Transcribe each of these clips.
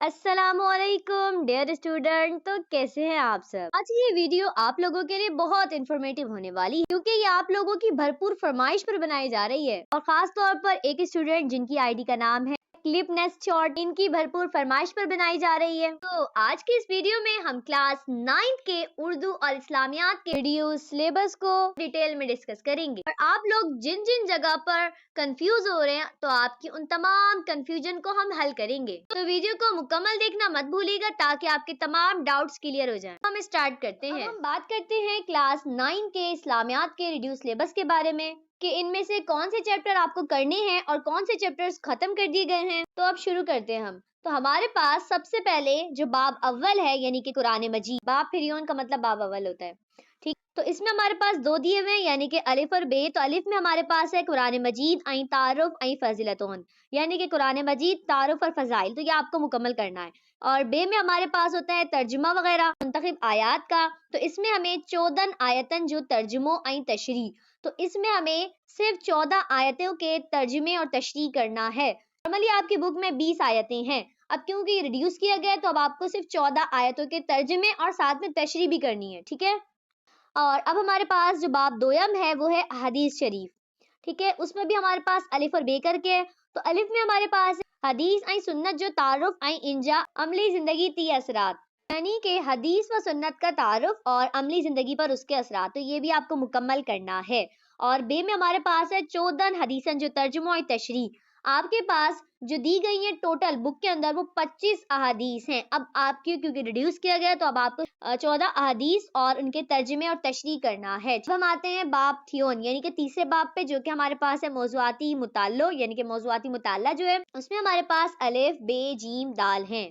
السلام علیکم dear student, تو کیسے ہیں آپ سب؟ آج کی یہ ویڈیو آپ لوگوں کے لیے بہت انفارمیٹیو ہونے والی ہے کیونکہ یہ آپ لوگوں کی بھرپور فرمائش پر بنائی جا رہی ہے، اور خاص طور پر ایک اسٹوڈنٹ جن کی آئی ڈی کا نام ہے کلپ نیسٹ شارٹ، ان کی بھرپور فرمائش پر بنائی جا رہی ہے۔ تو آج کی اس ویڈیو میں ہم کلاس 9 کے اردو اور اسلامیات کے ریڈیوس سلیبس کو ڈیٹیل میں ڈسکس کریں گے، اور آپ لوگ جن جن جگہ پر کنفیوز ہو رہے ہیں تو آپ کی ان تمام کنفیوژن کو ہم حل کریں گے۔ تو ویڈیو کو مکمل دیکھنا مت بھولیے گا تاکہ آپ کے تمام ڈاؤٹس کلیئر ہو جائیں۔ ہم اسٹارٹ کرتے ہیں۔ ہم بات کرتے ہیں کلاس 9 کے اسلامیات کے ریڈیو سلیبس کے بارے میں کہ ان میں سے کون سے چیپٹر آپ کو کرنے ہیں اور کون سے چیپٹرز ختم کر دیے گئے ہیں۔ تو اب شروع کرتے ہیں ہم۔ تو ہمارے پاس سب سے پہلے جو باب اول ہے یعنی کہ قرآن مجید، باب فریون کا مطلب باب اول ہوتا ہے، ٹھیک؟ تو اس میں ہمارے پاس دو دیے ہوئے ہیں یعنی کہ الف اور بے۔ تو الف میں ہمارے پاس ہے قرآن مجید این تعارف این فضیلتون، یعنی کہ قرآن مجید تعارف اور فضائل، تو یہ آپ کو مکمل کرنا ہے۔ اور بے میں ہمارے پاس ہوتا ہے ترجمہ وغیرہ منتخب آیات کا، تو اس میں ہمیں 14 آیتن جو ترجموں این تشریح، تو اس میں ہمیں صرف 14 آیتوں کے ترجمے اور تشریح کرنا ہے۔ نارملی آپ کی بک میں 20 آیتیں ہیں، اب کیونکہ یہ ریڈیوس کیا گیا ہے تو اب آپ کو صرف 14 آیتوں کے ترجمے اور ساتھ میں تشریح بھی کرنی ہے، ٹھیک ہے؟ اور اب ہمارے پاس جو باب دویم ہے وہ ہے حدیث شریف، ٹھیک ہے؟ اس میں بھی ہمارے پاس الف اور بے کر کے، تو الف میں ہمارے پاس حدیث این سنت جو تعارف این انجا عملی زندگی تی اثرات، یعنی کہ حدیث و سنت کا تعارف اور عملی زندگی پر اس کے اثرات، تو یہ بھی آپ کو مکمل کرنا ہے۔ اور بے میں ہمارے پاس ہے 14 حدیثن جو ترجمہ اور تشریح، آپ کے پاس جو دی گئی ہیں ٹوٹل بک کے اندر وہ 25 احادیث ہیں۔ اب آپ کی کیونکہ ریڈیوس کیا گیا تو اب آپ کو 14 احادیث اور ان کے ترجمے اور تشریح کرنا ہے۔ اب ہم آتے ہیں باب تھیون یعنی کہ تیسرے باب پہ، جو کہ ہمارے پاس ہے موضوعاتی مطالعہ، یعنی کہ موضوعاتی مطالعہ جو ہے اس میں ہمارے پاس الف بے جیم دال ہیں،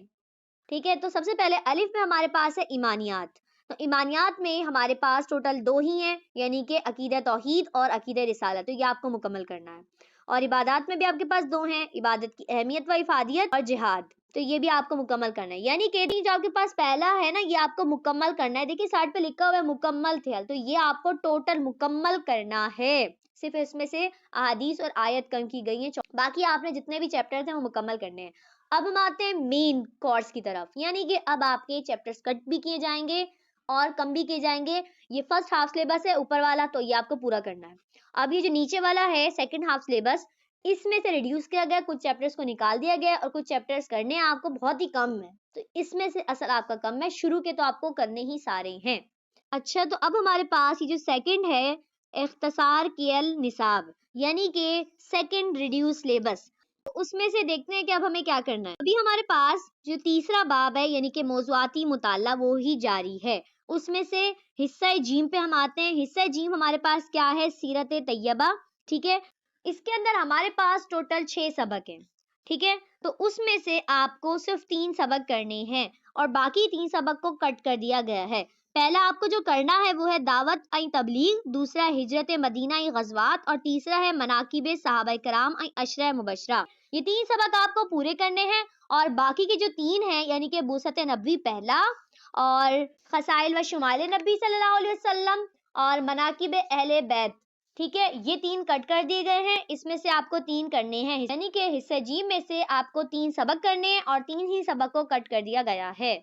ٹھیک ہے؟ تو سب سے پہلے الف میں ہمارے پاس ہے ایمانیات، تو ایمانیات میں ہمارے پاس ٹوٹل 2 ہی ہیں یعنی کہ عقیدہ توحید اور عقیدہ رسالت، تو یہ آپ کو مکمل کرنا ہے۔ اور عبادات میں بھی آپ کے پاس 2 ہیں، عبادت کی اہمیت و افادیت اور جہاد، تو یہ بھی آپ کو مکمل کرنا ہے۔ یعنی کہ جو آپ کے پاس پہلا ہے نا یہ آپ کو مکمل کرنا ہے، دیکھیے سائڈ پہ لکھا ہوا ہے مکمل تھے، تو یہ آپ کو ٹوٹل مکمل کرنا ہے، صرف اس میں سے احادیث اور آیت کم کی گئی ہیں، باقی آپ نے جتنے بھی چیپٹر تھے وہ مکمل کرنے ہیں۔ اب ہم آتے ہیں مین کورس کی طرف، یعنی کہ اب آپ کے چیپٹرز کٹ بھی کیے جائیں گے اور کم بھی کیے جائیں گے۔ یہ فرسٹ ہاف سلیبس ہے اوپر والا، تو یہ آپ کو پورا کرنا ہے۔ اب یہ جو نیچے والا ہے سیکنڈ ہاف سلیبس، اس میں سے ریڈیوس کیا گیا، کچھ چیپٹرز کو نکال دیا گیا اور کچھ چیپٹرز کرنے ہیں آپ کو بہت ہی کم ہے، تو اس میں سے اصل آپ کا کم ہے، شروع کے تو آپ کو کرنے ہی سارے ہیں۔ اچھا، تو اب ہمارے پاس یہ جو سیکنڈ ہے اختصار کیل نصاب، یعنی کہ سیکنڈ ریڈیوس سلیبس، تو اس میں سے دیکھتے ہیں کہ اب ہمیں کیا کرنا ہے۔ ابھی ہمارے پاس جو تیسرا باب ہے یعنی کہ موضوعاتی مطالعہ وہ ہی جاری ہے، اس میں سے حصہ جیم پہ ہم آتے ہیں۔ حصہ جیم ہمارے پاس کیا ہے؟ سیرت طیبہ، ٹھیک ہے؟ اس کے اندر ہمارے پاس ٹوٹل 6 سبق ہیں، ٹھیک ہے؟ تو اس میں سے آپ کو صرف 3 سبق کرنے ہیں اور باقی 3 سبق کو کٹ کر دیا گیا ہے۔ پہلا آپ کو جو کرنا ہے وہ ہے دعوت این تبلیغ، دوسرا ہجرت مدینہ ای غزوات، اور تیسرا ہے مناقب صحابہ کرام این عشرہ مبشرہ۔ یہ 3 سبق آپ کو پورے کرنے ہیں، اور باقی کے جو 3 ہیں یعنی کہ بعثت نبوی پہلا، اور خصائل و شمائل نبی صلی اللہ علیہ وسلم، اور مناقب اہل بیت، ٹھیک ہے؟ یہ 3 کٹ کر دیے گئے ہیں، اس میں سے آپ کو 3 کرنے ہیں، یعنی کہ حصہ جیم میں سے آپ کو 3 سبق کرنے ہیں اور 3 ہی سبق کو کٹ کر دیا گیا ہے۔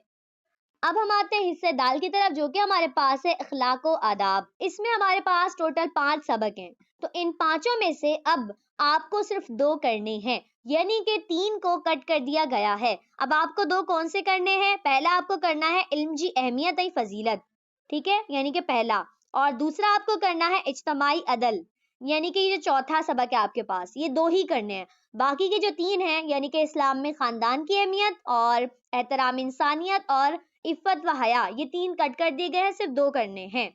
اب ہم آتے ہیں حصہ دال کی طرف، جو کہ ہمارے پاس ہے اخلاق و آداب۔ اس میں ہمارے پاس ٹوٹل 5 سبق ہیں، تو ان 5 میں سے اب آپ کو صرف 2 کرنے ہیں، یعنی کہ 3 کو کٹ کر دیا گیا ہے۔ اب آپ کو 2 کون سے کرنے ہیں؟ پہلا آپ کو کرنا ہے علم جی اہمیت ای فضیلت، ٹھیک ہے؟ یعنی کہ پہلا، اور دوسرا آپ کو کرنا ہے اجتماعی عدل، یعنی کہ یہ جو چوتھا سبق ہے آپ کے پاس، یہ 2 ہی کرنے ہیں۔ باقی کے جو 3 ہیں یعنی کہ اسلام میں خاندان کی اہمیت اور احترام انسانیت اور عفت و حیا، یہ 3 کٹ کر دیے گئے ہیں، صرف 2 کرنے ہیں،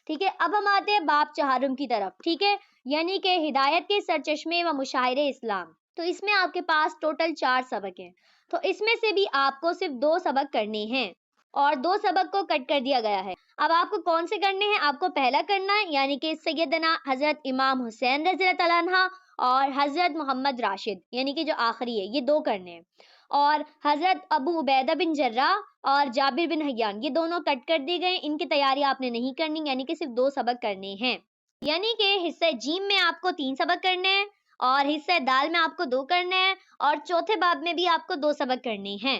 ٹھیک ہے؟ اب ہم آتے ہیں باب چہارم کی طرف، ٹھیک ہے؟ یعنی کہ ہدایت کے سرچشمے و مشاہیر اسلام، تو اس میں آپ کے پاس ٹوٹل 4 سبق ہیں، تو اس میں سے بھی آپ کو صرف 2 سبق کرنے ہیں اور 2 سبق کو کٹ کر دیا گیا ہے۔ اب آپ کو کون سے کرنے ہیں؟ آپ کو پہلا کرنا ہے یعنی کہ سیدنا حضرت امام حسین رضی اللہ تعالیٰ عنہ اور حضرت محمد راشد، یعنی کہ جو آخری ہے، یہ 2 کرنے ہیں، اور حضرت ابو عبیدہ بن جراح اور جابر بن حیان، یہ دونوں کٹ کر دی گئے، ان کی تیاری آپ نے نہیں کرنی، یعنی کہ صرف 2 سبق کرنے ہیں۔ یعنی کہ حصہ جیم میں آپ کو 3 سبق کرنے ہیں اور حصہ دال میں آپ کو 2 کرنے ہیں، اور چوتھے باب میں بھی آپ کو 2 سبق کرنے ہیں۔